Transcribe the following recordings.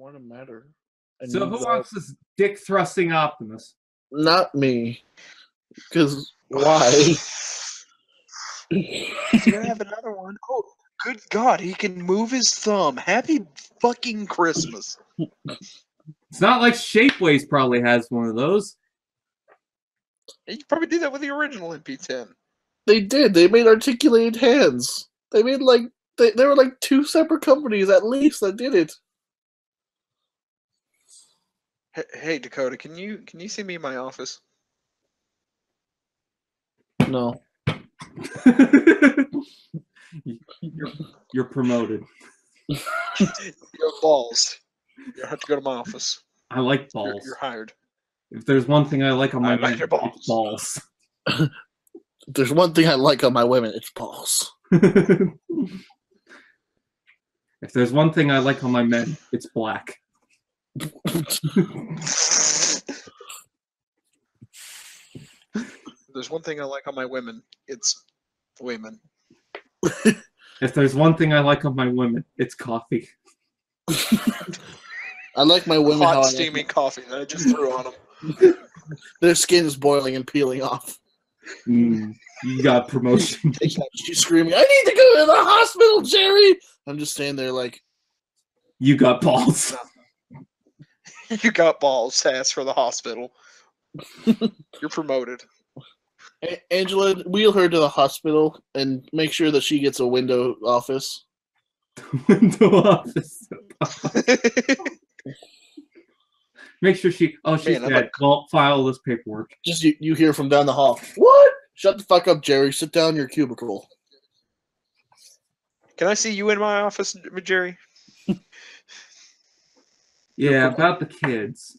want to matter. So who wants this dick thrusting Optimus? Not me. Because why? He's gonna have another one. Oh, good God, he can move his thumb. Happy fucking Christmas. It's not like Shapeways probably has one of those. You could probably do that with the original MP10. They did. They made articulated hands. They made like there were like 2 separate companies at least that did it. Hey Dakota, can you see me in my office? No. You're promoted. Your balls. You have to go to my office. I like balls. You're hired. If there's one thing I like on my like men, it's balls. If there's one thing I like on my women, it's balls. If there's one thing I like on my men, it's black. There's one thing I like on my women, it's women. If there's one thing I like on my women, it's coffee. I like my women hot how steaming coffee that I just threw on them. Their skin is boiling and peeling off. You got promotion. She's screaming, "I need to go to the hospital, Jerry!" I'm just standing there like, you got balls. You got balls to ask for the hospital. You're promoted. Angela, wheel her to the hospital and make sure that she gets a window office. Window office. Make sure she's dead. Well, file this paperwork. Just you hear from down the hall. What? Shut the fuck up, Jerry. Sit down in your cubicle. Can I see you in my office, Jerry? Yeah, about the kids.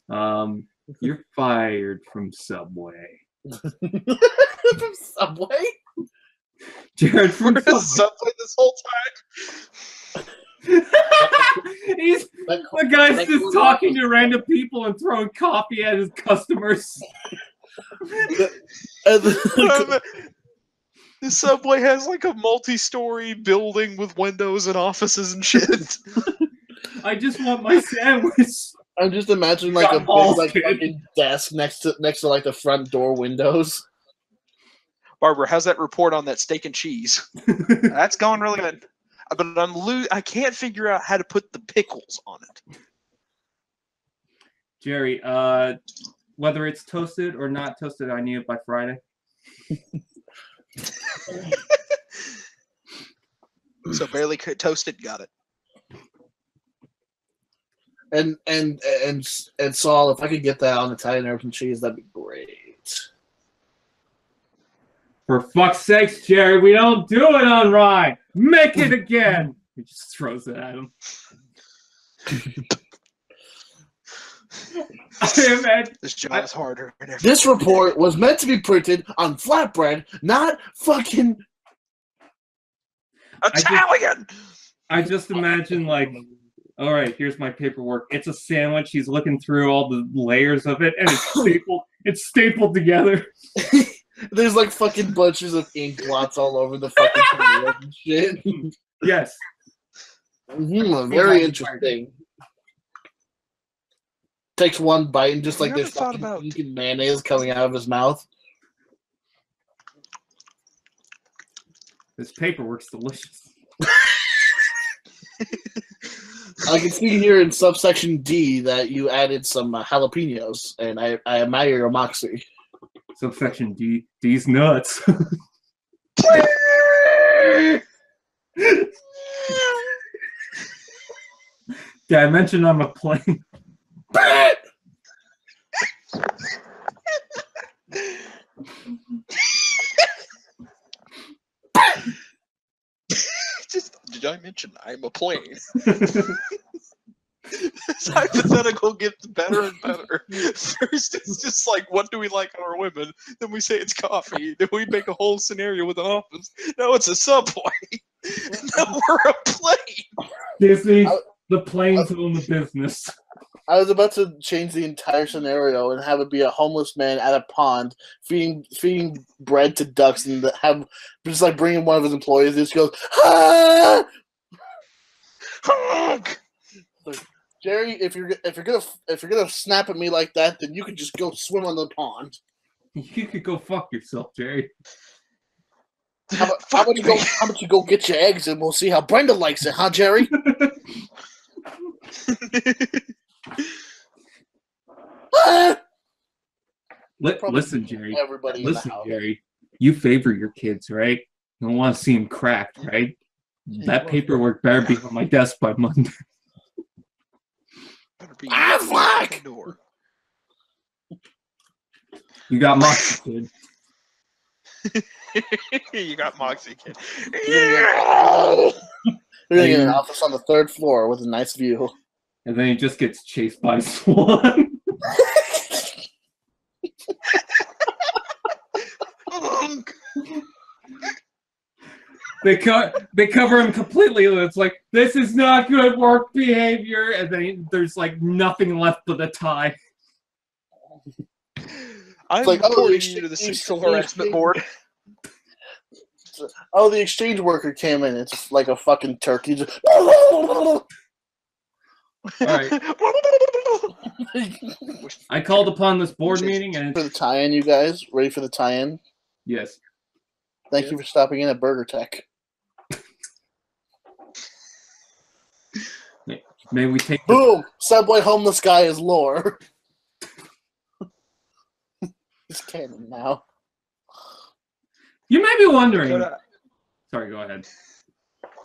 You're fired from Subway. From Subway? Jared from Subway this whole time? The guy's just talking to random people and throwing coffee at his customers. The Subway has like a multi-story building with windows and offices and shit. I just want my sandwich. I'm just imagining like a big like fucking desk next to like the front door windows. Barbara, how's that report on that steak and cheese? That's going really good. But I can't figure out how to put the pickles on it. Jerry, whether it's toasted or not toasted, I need it by Friday. So barely toasted, got it. And Saul, if I could get that on Italian American cheese, that'd be great. For fuck's sakes, Jerry, we don't do it on rye. Make it again. He just throws it at him. This job is harder. This report was meant to be printed on flatbread, not fucking Italian. I just imagine like, all right, here's my paperwork. It's a sandwich. He's looking through all the layers of it, and it's stapled together. There's like fucking bunches of ink blots all over the fucking and shit. Yes. Very interesting. Takes one bite and just like there's fucking ink and mayonnaise coming out of his mouth. This paperwork's delicious. I can see here in subsection D that you added some jalapenos, and I admire your moxie. Subsection D, D's nuts. Did I mention I'm a plane? Did I mention I'm a plane? This hypothetical gets better and better. First, it's just like, what do we like on our women? Then we say it's coffee. Then we make a whole scenario with an office. No, it's a Subway. No, we're a plane. Disney, the planes own the business. I was about to change the entire scenario and have it be a homeless man at a pond feeding bread to ducks, and have just like bringing one of his employees. Just goes, ah! Jerry, if you're gonna snap at me like that, then you can just go swim on the pond. You could go fuck yourself, Jerry. How about you go get your eggs and we'll see how Brenda likes it, huh, Jerry? Listen, Jerry. Everybody Listen, Jerry. You favor your kids, right? You don't want to see them cracked, right? That paperwork better be on my desk by Monday. Fuck! You got Moxie, kid. You got Moxie, kid. You're gonna get an office on the 3rd floor with a nice view. And then he just gets chased by a swan. They cover him completely. It's like, this is not good work behavior. And then there's like nothing left but a tie. I'm like, reporting you to the sexual harassment board. Oh, the exchange worker came in. It's like a fucking turkey. Just... All right. I called upon this board meeting and for the tie-in, you guys ready for the tie-in? Yes. Thank you for stopping in at Burger Tech. May we take boom? Subway homeless guy is lore. It's canon now. You may be wondering. Dakota, sorry, go ahead.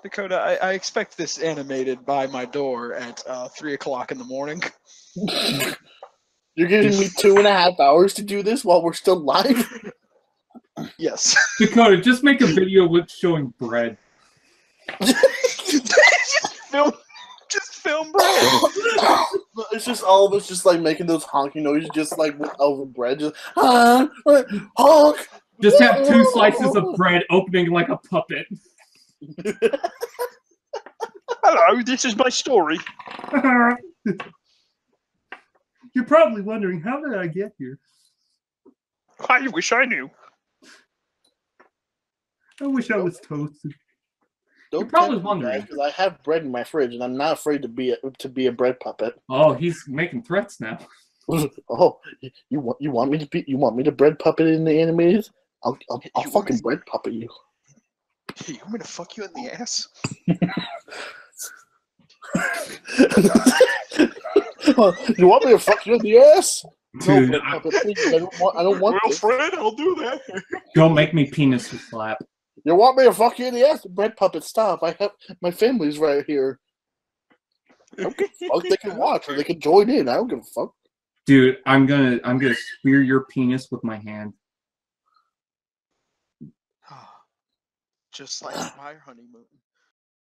Dakota, I expect this animated by my door at 3 o'clock in the morning. You're giving me 2.5 hours to do this while we're still live? Yes. Dakota, just make a video with showing bread. just film bread. It's just all of us just like making those honking noises, just like over bread. Just honk. Just have 2 slices of bread opening like a puppet. Hello, this is my story. You're probably wondering, how did I get here? I wish I knew. I wish I was toasted. You're probably wondering because I have bread in my fridge, and I'm not afraid to be a bread puppet. Oh, he's making threats now. Oh, you want me to bread puppet in the animated? I'll fucking bread puppet you. Hey, you want me to fuck you in the ass? You want me to fuck you in the ass? Dude, no, I don't want well, Fred, I'll do that. Don't make me penis to slap. You want me to fuck you in the ass? Bread puppet, stop. I have my family's right here. I don't give a fuck. They can watch or they can join in. I don't give a fuck. Dude, I'm gonna spear your penis with my hand. Just like my honeymoon.